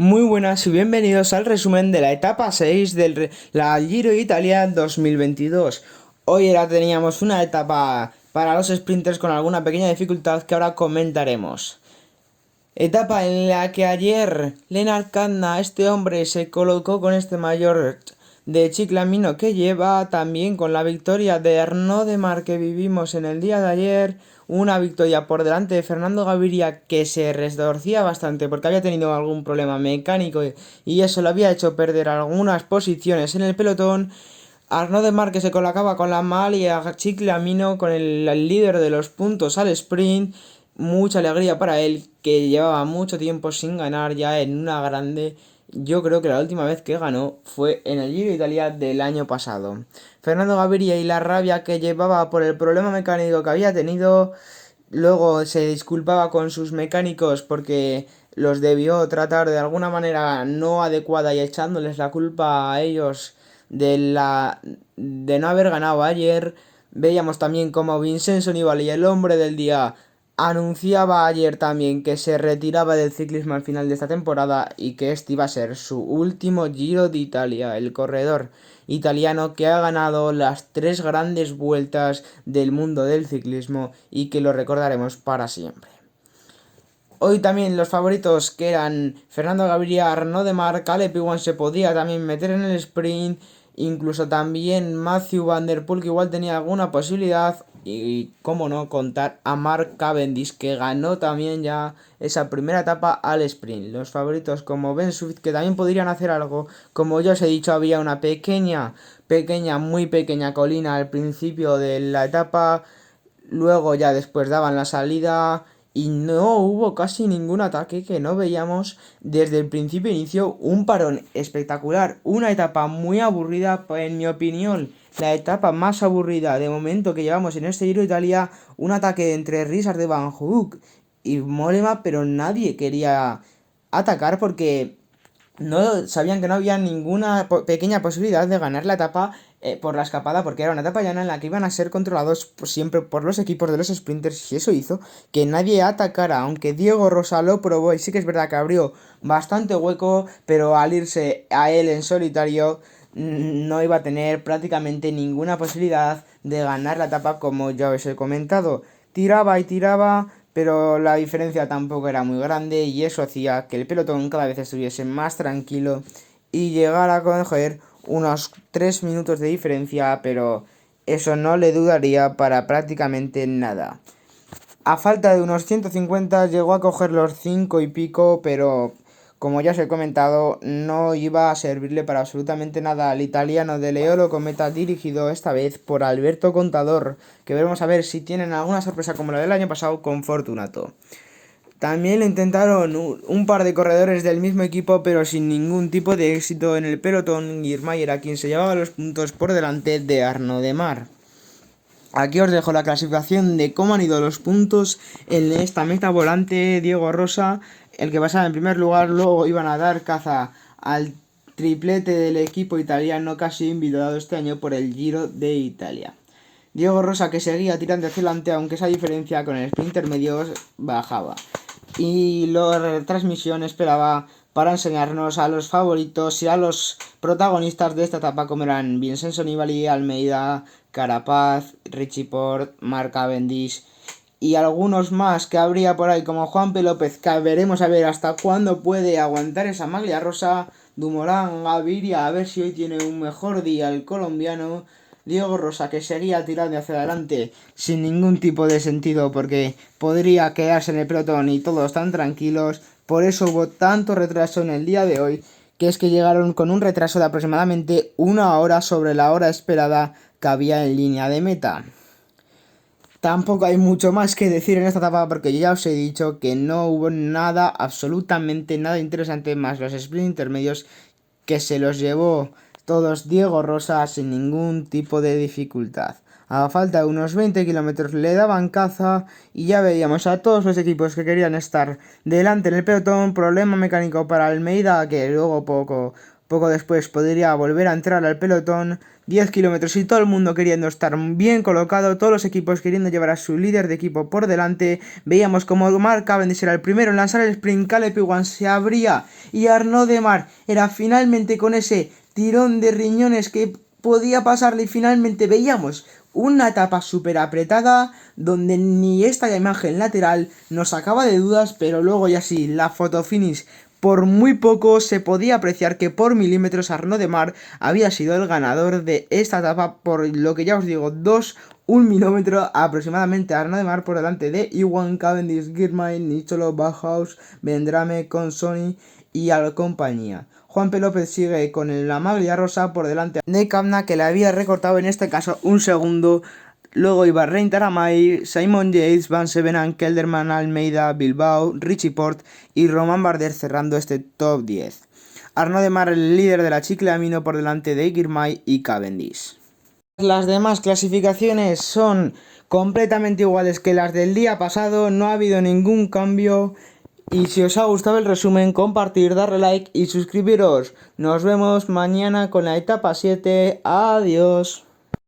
Muy buenas y bienvenidos al resumen de la etapa 6 de la Giro Italia 2022. Hoy era teníamos una etapa para los sprinters con alguna pequeña dificultad que ahora comentaremos. Etapa en la que ayer Lennart Kantner, este hombre, se colocó con este mayor de Ciclamino que lleva, también con la victoria de Arnaud Démare que vivimos en el día de ayer. Una victoria por delante de Fernando Gaviria, que se retorcía bastante porque había tenido algún problema mecánico y eso le había hecho perder algunas posiciones en el pelotón. Arnaud Démare, que se colocaba con la Malia Ciclamino, con el líder de los puntos al sprint. Mucha alegría para él, que llevaba mucho tiempo sin ganar ya en una grande. Yo creo que la última vez que ganó fue en el Giro de Italia del año pasado. Fernando Gaviria, y la rabia que llevaba por el problema mecánico que había tenido, luego se disculpaba con sus mecánicos porque los debió tratar de alguna manera no adecuada y echándoles la culpa a ellos de no haber ganado ayer. Veíamos también como Vincenzo Nibali, el hombre del día, anunciaba ayer también que se retiraba del ciclismo al final de esta temporada y que este iba a ser su último Giro de Italia. El corredor italiano que ha ganado las tres grandes vueltas del mundo del ciclismo y que lo recordaremos para siempre. Hoy también los favoritos, que eran Fernando Gaviria, Arnaud Démare, Caleb Ewan se podía también meter en el sprint, incluso también Matthew Van Der Poel, que igual tenía alguna posibilidad, y cómo no contar a Mark Cavendish, que ganó también ya esa primera etapa al sprint. Los favoritos como Ben Swift, que también podrían hacer algo. Como ya os he dicho, había una muy pequeña colina al principio de la etapa. Luego ya después daban la salida y no hubo casi ningún ataque, que no veíamos desde el principio. Inició un parón espectacular, una etapa muy aburrida, en mi opinión, la etapa más aburrida de momento que llevamos en este Giro de Italia. Un ataque entre Richard de Van Hoek y Mollema, pero nadie quería atacar porque no sabían que no había ninguna pequeña posibilidad de ganar la etapa por la escapada, porque era una etapa llana en la que iban a ser controlados siempre por los equipos de los sprinters, y eso hizo que nadie atacara, aunque Diego Rosa lo probó y sí que es verdad que abrió bastante hueco, pero al irse a él en solitario no iba a tener prácticamente ninguna posibilidad de ganar la etapa. Como ya os he comentado, tiraba y tiraba, pero la diferencia tampoco era muy grande y eso hacía que el pelotón cada vez estuviese más tranquilo y llegara a coger unos 3 minutos de diferencia, pero eso no le dudaría para prácticamente nada. A falta de unos 150 llegó a coger los 5 y pico, pero como ya os he comentado, no iba a servirle para absolutamente nada al italiano de Leolo Cometa, dirigido esta vez por Alberto Contador, que veremos a ver si tienen alguna sorpresa como la del año pasado con Fortunato. También lo intentaron un par de corredores del mismo equipo, pero sin ningún tipo de éxito en el pelotón. Girmay era quien se llevaba los puntos por delante de Arnaud Démare. Aquí os dejo la clasificación de cómo han ido los puntos en esta meta volante. Diego Rosa, el que pasaba en primer lugar, luego iban a dar caza al triplete del equipo italiano casi invitado este año por el Giro de Italia. Diego Rosa, que seguía tirando hacia adelante, aunque esa diferencia con el sprint intermedio bajaba. Y la retransmisión esperaba para enseñarnos a los favoritos y a los protagonistas de esta etapa, como eran Vincenzo Nibali, Almeida, Carapaz, Richie Porte, Mark Cavendish y algunos más que habría por ahí, como Juan P. López, que veremos a ver hasta cuándo puede aguantar esa maglia rosa. Dumoulin, Gaviria, a ver si hoy tiene un mejor día el colombiano. Diego Rosa, que seguía tirando hacia adelante sin ningún tipo de sentido porque podría quedarse en el pelotón y todos tan tranquilos. Por eso hubo tanto retraso en el día de hoy, que es que llegaron con un retraso de aproximadamente una hora sobre la hora esperada que había en línea de meta. Tampoco hay mucho más que decir en esta etapa porque ya os he dicho que no hubo nada, absolutamente nada interesante, más los sprint intermedios que se los llevó todos Diego Rosa sin ningún tipo de dificultad. A falta de unos 20 kilómetros le daban caza y ya veíamos a todos los equipos que querían estar delante en el pelotón. Problema mecánico para Almeida, que luego poco Poco después podría volver a entrar al pelotón. 10 kilómetros y todo el mundo queriendo estar bien colocado, todos los equipos queriendo llevar a su líder de equipo por delante. Veíamos como Mark Cavendish era el primero en lanzar el sprint, Caleb Ewan se abría y Arnaud Démare era finalmente con ese tirón de riñones que podía pasarle y finalmente veíamos una etapa súper apretada donde ni esta imagen lateral nos sacaba de dudas, pero luego ya sí, la fotofinish por muy poco se podía apreciar que por milímetros Arnaud Démare había sido el ganador de esta etapa, por lo que ya os digo, 1 milímetro aproximadamente Arnaud Démare por delante de Ewan, Cavendish, Girmay, Nicholo, Bauhaus, Vendrame, Consoni y a la compañía. Juanpe López sigue con la maglia rosa por delante de Kämna, que le había recortado en este caso un segundo. Luego iba Rein Taramay, Simon Yates, Van Sevenant, Kelderman, Almeida, Bilbao, Richie Porte y Romain Bardet cerrando este top 10. Arnaud Démare, el líder de la Chiclamino, por delante de Girmay y Cavendish. Las demás clasificaciones son completamente iguales que las del día pasado, no ha habido ningún cambio. Y si os ha gustado el resumen, compartir, darle like y suscribiros. Nos vemos mañana con la etapa 7. Adiós.